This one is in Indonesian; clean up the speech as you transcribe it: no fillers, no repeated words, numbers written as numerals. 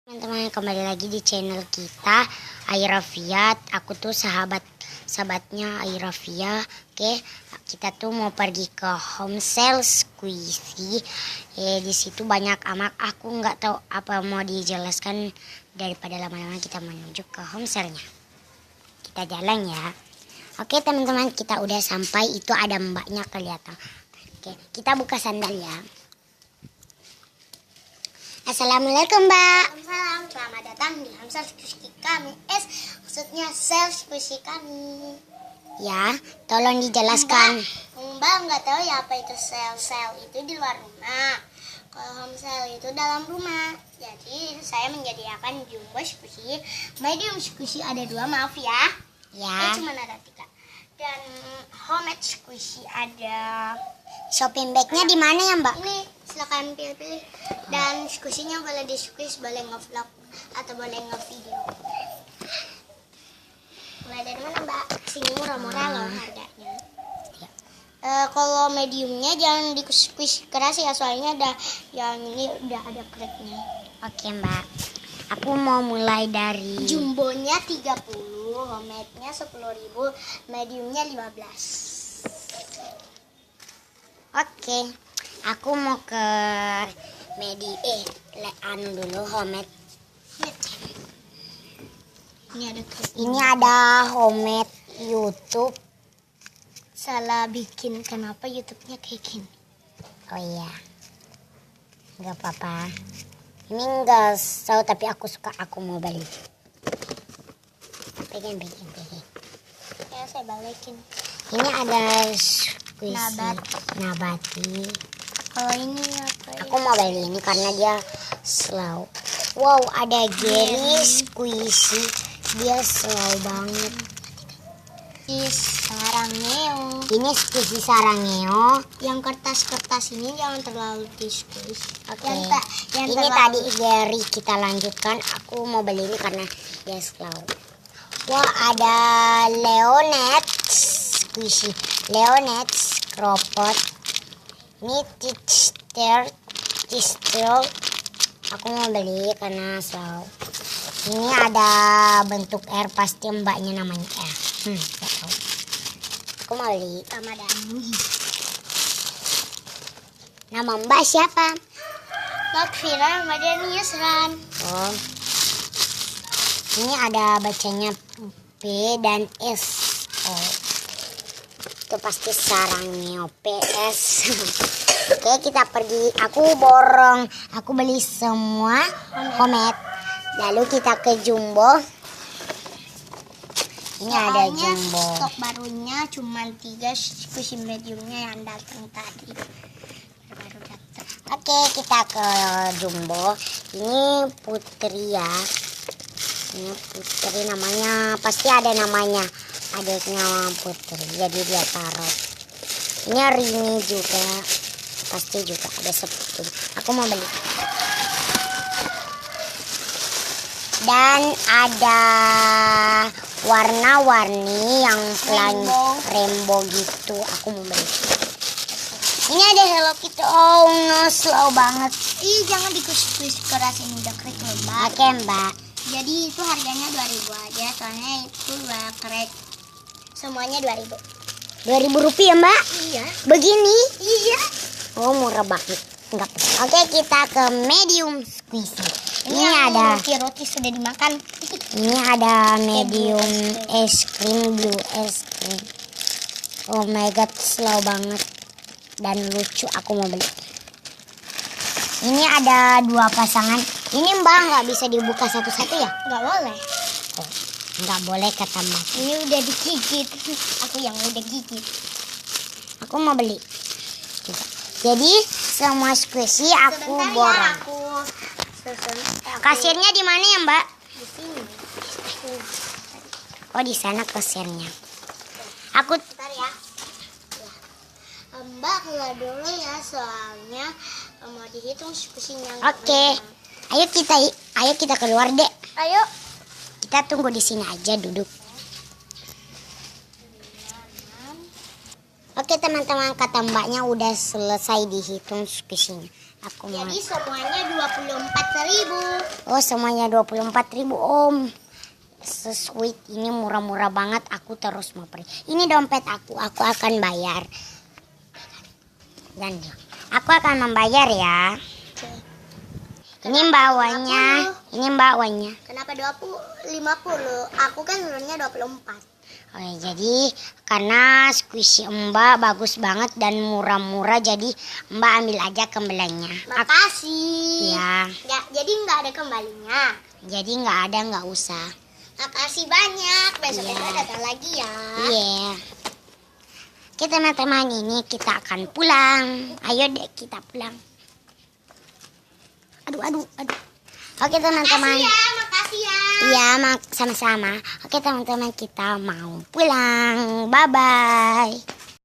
Teman-teman, kembali lagi di channel kita Airafia. Aku tuh sahabatnya Airafia. Oke, kita tuh mau pergi ke home sale Squishy. Di situ banyak amat. Aku nggak tahu apa mau dijelaskan. Daripada lama-lama kita menuju ke home sale-nya. Kita jalan ya. Oke teman-teman, kita udah sampai. Itu ada mbaknya kelihatan. Oke, kita buka sandal ya. Assalamualaikum Mbak. Waalaikumsalam, selamat datang di Hamsal Squishy kami. Maksudnya sel Squishy kami. Ya, tolong dijelaskan. Mbak nggak tahu ya apa itu sel. Sel itu di luar rumah. Kalau home sale itu dalam rumah. Jadi saya menyediakan jumbo squishy, medium squishy ada 2, maaf ya. Ya. Cuma ada 3. Dan homemade squishy ada. Shopping bag-nya di mana ya Mbak? Ini silakan pilih-pilih. Dan squishy-nya boleh di squeeze, boleh nge-vlog atau boleh nge-video. Mulai dari mana Mbak? Sini murah-murah loh harganya. Kalau mediumnya jangan di squeeze keras ya, soalnya ada yang ini udah ada cracknya. Oke Mbak. Aku mau mulai dari Jumbonya 30, homemade-nya 10.000, mediumnya 15. Oke. Aku mau ke dulu homemade. Ini ada crack. Ini ada homemade YouTube. Salah bikin, kenapa YouTube-nya kayak gini? Oh iya. Enggak apa-apa. Ini enggak tahu tapi aku suka, aku mau beli. Pegang. Ya saya balikin. Ini ada squishy nabati. Kalau ini apa ya? Aku mau beli ini karena dia slow. Wow, ada jelly squishy. Dia slow banget. Sarangeo. Ini squishy sarangeo. Yang kertas-kertas ini jangan terlalu di squeeze. Oke. Yang Ini tadi dari kita lanjutkan. Aku mau beli ini karena dia slow. Wah, ada Leonet squishy. Leonet cropot. Ini Tistel. Aku mau beli karena slow. Ini ada bentuk air, pasti mbaknya namanya air. Gak tahu. Aku mau beli. Ramadan. Nama mbak siapa? Lakfira Madani Yusran. Oh. Ini ada bacanya P dan S. Oh. Itu pasti sarangnya PS. Oke, kita pergi. Aku beli semua homemade. Lalu kita ke Jumbo. Ini ada Jumbo. Stok barunya cuma 3 squishy mediumnya yang datang tadi. Baru datang. Oke, kita ke Jumbo. Ini Putri ya. Ini Putri namanya. Pasti ada namanya. Adiknya Putri. Jadi dia taruh. Ini Rini juga. Pasti juga ada seperti itu. Aku mau beli. Dan ada warna-warni yang rainbow gitu. Aku mau beli. Ini ada Hello Kitty. Oh no, slow banget. Ih, jangan di-squeeze keras, ini udah crack loh Mbak. Oke Mbak. Jadi itu harganya 2.000 aja, soalnya itu udah crack. Semuanya 2.000. 2.000 rupiah Mbak. Iya. Begini. Iya. Oh murah banget. Enggak. Oke, kita ke medium squishy. Ini yang ada roti sudah dimakan. Ini ada medium es krim, blue es krim. Oh my god, slow banget dan lucu. Aku mau beli. Ini ada 2 pasangan. Ini Mbak nggak bisa dibuka satu-satu ya? Nggak boleh. Oh, nggak boleh kata Mbak. Ini udah digigit. Aku yang udah gigit. Aku mau beli. Jadi semua squishy aku Sebentar borong. ya, aku susun. Kasirnya di mana ya Mbak? Di sini. Oh di sana kasirnya. Aku Bentar ya. Mbak keluar dulu ya, soalnya mau dihitung squishy-nya. Oke. Ayo kita keluar dek. Ayo. Kita tunggu di sini aja duduk. Oke teman-teman, kata mbaknya udah selesai dihitung squishy-nya. Aku mau. Jadi semuanya 24.000. Oh, semuanya 24.000 Om. Sweet, ini murah-murah banget. Aku terus mau pergi. Ini dompet aku akan bayar. Dan aku akan membayar ya. Ini bawahnya, Kenapa 50? Aku kan sebenarnya 24. Oh ya, jadi karena squishy Mbak bagus banget dan murah-murah, jadi Mbak ambil aja kembaliannya. Makasih. Ya. Jadi nggak ada kembalinya. Jadi nggak usah. Makasih banyak. Besok-besok Iya. datang lagi ya. Iya. Oke teman-teman, ini kita akan pulang. Ayo deh kita pulang. Aduh. Oke teman-teman. Makasih ya. Iya, sama-sama. Oke teman-teman, kita mau pulang. Bye-bye.